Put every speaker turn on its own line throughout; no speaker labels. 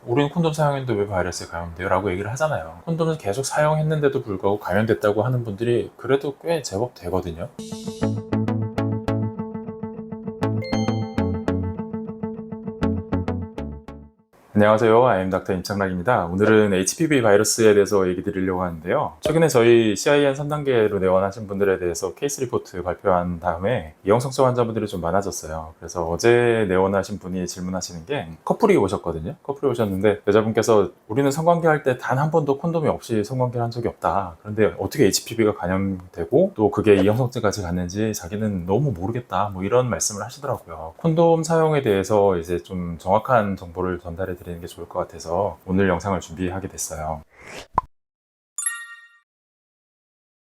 우리는 콘돔 사용했는데 왜 바이러스에 감염돼요? 라고 얘기를 하잖아요. 콘돔을 계속 사용했는데도 불구하고 감염됐다고 하는 분들이 그래도 꽤 제법 되거든요. 안녕하세요. I'm 닥터 임창락입니다. 오늘은 HPV 바이러스에 대해서 얘기 드리려고 하는데요. 최근에 저희 CIN 3단계로 내원하신 분들에 대해서 케이스 리포트 발표한 다음에 이형성성 환자분들이 좀 많아졌어요. 그래서 어제 내원하신 분이 질문하시는 게 커플이 오셨거든요. 커플이 오셨는데 여자분께서 우리는 성관계 할 때 단 한 번도 콘돔이 없이 성관계를 한 적이 없다. 그런데 어떻게 HPV가 감염되고 또 그게 이형성증까지 갔는지 자기는 너무 모르겠다. 뭐 이런 말씀을 하시더라고요. 콘돔 사용에 대해서 이제 좀 정확한 정보를 전달해 드리는 게 좋을 것 같아서 오늘 영상을 준비하게 됐어요.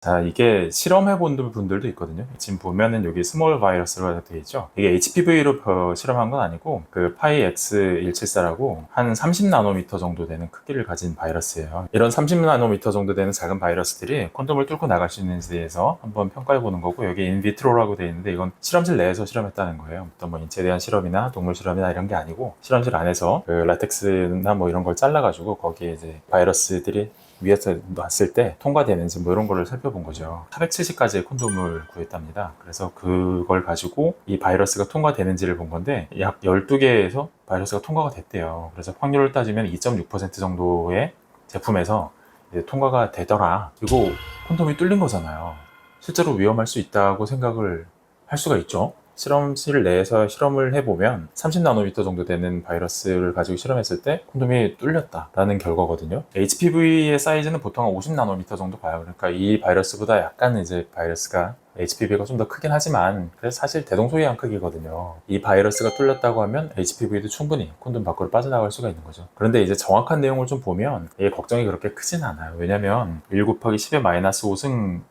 자, 이게 실험해 본 분들도 있거든요. 지금 보면은 여기 스몰 바이러스로 되어 있죠. 이게 HPV로 실험한 건 아니고 그 파이X174라고 한 30나노미터 정도 되는 크기를 가진 바이러스예요. 이런 30나노미터 정도 되는 작은 바이러스들이 콘돔을 뚫고 나갈 수 있는지에 대해서 한번 평가해 보는 거고, 여기 인비트로라고 되어 있는데 이건 실험실 내에서 실험했다는 거예요. 어떤 뭐 인체에 대한 실험이나 동물 실험이나 이런 게 아니고 실험실 안에서 그 라텍스나 뭐 이런 걸 잘라가지고 거기에 이제 바이러스들이 위에서 놨을 때 통과되는지 뭐 이런 거를 살펴본 거죠. 470가지의 콘돔을 구했답니다. 그래서 그걸 가지고 이 바이러스가 통과되는지를 본 건데 약 12개에서 바이러스가 통과가 됐대요. 그래서 확률을 따지면 2.6% 정도의 제품에서 이제 통과가 되더라. 그리고 콘돔이 뚫린 거잖아요. 실제로 위험할 수 있다고 생각을 할 수가 있죠. 실험실 내에서 실험을 해보면 30나노미터 정도 되는 바이러스를 가지고 실험했을 때 콘돔이 뚫렸다라는 결과거든요. HPV의 사이즈는 보통 한 50나노미터 정도 봐요. 그러니까 이 바이러스보다 약간 이제 바이러스가 HPV가 좀 더 크긴 하지만 그래서 사실 대동소이한 크기거든요. 이 바이러스가 뚫렸다고 하면 HPV도 충분히 콘돔 밖으로 빠져나갈 수가 있는 거죠. 그런데 이제 정확한 내용을 좀 보면 이게 걱정이 그렇게 크진 않아요. 왜냐면 1 곱하기 10의 마이너스 5승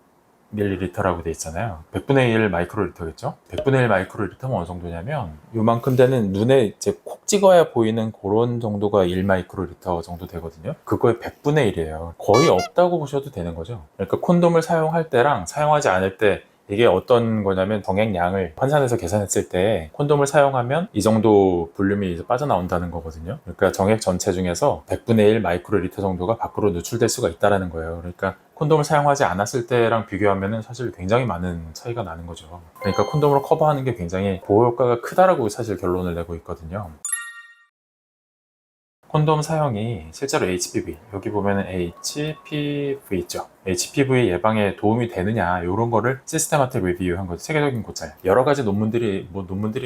밀리리터라고 돼 있잖아요. 100분의 1 마이크로리터겠죠? 100분의 1 마이크로리터면 어느 정도냐면 요만큼 되는 눈에 이제 콕 찍어야 보이는 그런 정도가 1 마이크로리터 정도 되거든요. 그거의 100분의 1이에요. 거의 없다고 보셔도 되는 거죠. 그러니까 콘돔을 사용할 때랑 사용하지 않을 때 이게 어떤 거냐면 정액량을 환산해서 계산했을 때 콘돔을 사용하면 이 정도 볼륨이 이제 빠져나온다는 거거든요. 그러니까 정액 전체 중에서 100분의 1 마이크로리터 정도가 밖으로 누출될 수가 있다는 거예요. 그러니까 콘돔을 사용하지 않았을 때랑 비교하면 사실 굉장히 많은 차이가 나는 거죠. 그러니까 콘돔으로 커버하는 게 굉장히 보호 효과가 크다라고 사실 결론을 내고 있거든요. 콘돔 사용이 실제로 HPV, 여기 보면은 HPV 있죠. HPV 예방에 도움이 되느냐, 이런 거를 시스테마틱 리뷰한 거죠. 세계적인 고찰. 여러 가지 논문들이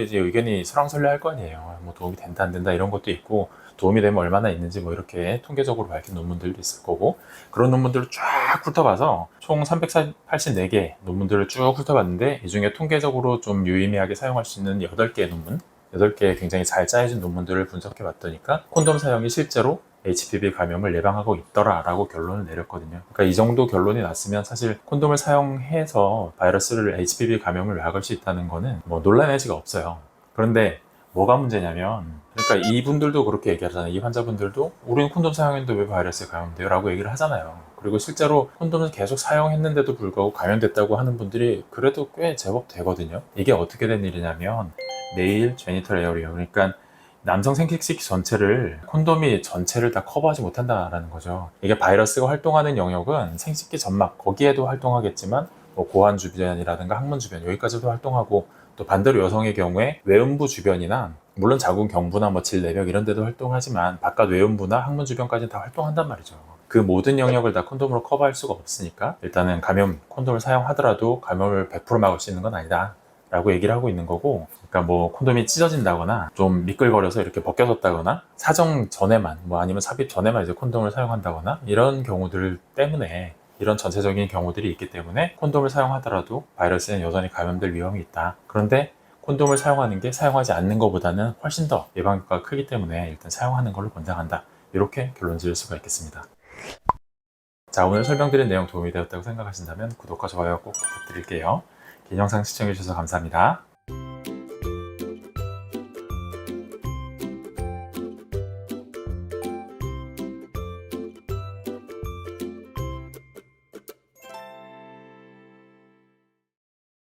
이제 의견이 설왕설래할 거 아니에요. 뭐 도움이 된다, 안 된다, 이런 것도 있고, 도움이 되면 얼마나 있는지 뭐 이렇게 통계적으로 밝힌 논문들도 있을 거고, 그런 논문들을 쫙 훑어봐서 총 384개 논문들을 쭉 훑어봤는데, 이 중에 통계적으로 좀 유의미하게 사용할 수 있는 8개의 논문, 8개의 굉장히 잘 짜여진 논문들을 분석해 봤더니까 콘돔 사용이 실제로 HPV 감염을 예방하고 있더라라고 결론을 내렸거든요. 그러니까 이 정도 결론이 났으면 사실 콘돔을 사용해서 바이러스를 HPV 감염을 막을 수 있다는 거는 뭐 논란의 여지가 없어요. 그런데 뭐가 문제냐면, 그러니까 이분들도 그렇게 얘기하잖아요. 이 환자분들도 우리는 콘돔 사용했는데 왜 바이러스에 감염돼요? 라고 얘기를 하잖아요. 그리고 실제로 콘돔을 계속 사용했는데도 불구하고 감염됐다고 하는 분들이 그래도 꽤 제법 되거든요. 이게 어떻게 된 일이냐면 메일 제니털 에어리어, 그러니까 남성 생殖器전체를 콘돔이 전체를 다 커버하지 못한다라는 거죠. 이게 바이러스가 활동하는 영역은 생殖기 점막 거기에도 활동하겠지만 뭐 고환 주변이라든가 항문 주변 여기까지도 활동하고, 또 반대로 여성의 경우에 외음부 주변이나 물론 자궁 경부나 뭐 질 내벽 이런 데도 활동하지만 바깥 외음부나 항문 주변까지는 다 활동한단 말이죠. 그 모든 영역을 다 콘돔으로 커버할 수가 없으니까 일단은 콘돔을 사용하더라도 감염을 100% 막을 수 있는 건 아니다 라고 얘기를 하고 있는 거고, 그러니까 뭐 콘돔이 찢어진다거나 좀 미끌거려서 이렇게 벗겨졌다거나 사정 전에만 뭐 아니면 삽입 전에만 이제 콘돔을 사용한다거나 이런 경우들 때문에, 이런 전체적인 경우들이 있기 때문에 콘돔을 사용하더라도 바이러스는 여전히 감염될 위험이 있다. 그런데 콘돔을 사용하는 게 사용하지 않는 것보다는 훨씬 더 예방 효과가 크기 때문에 일단 사용하는 걸로 권장한다. 이렇게 결론 지을 수가 있겠습니다. 자, 오늘 설명드린 내용 도움이 되었다고 생각하신다면 구독과 좋아요 꼭 부탁드릴게요. 긴 영상 시청해주셔서 감사합니다.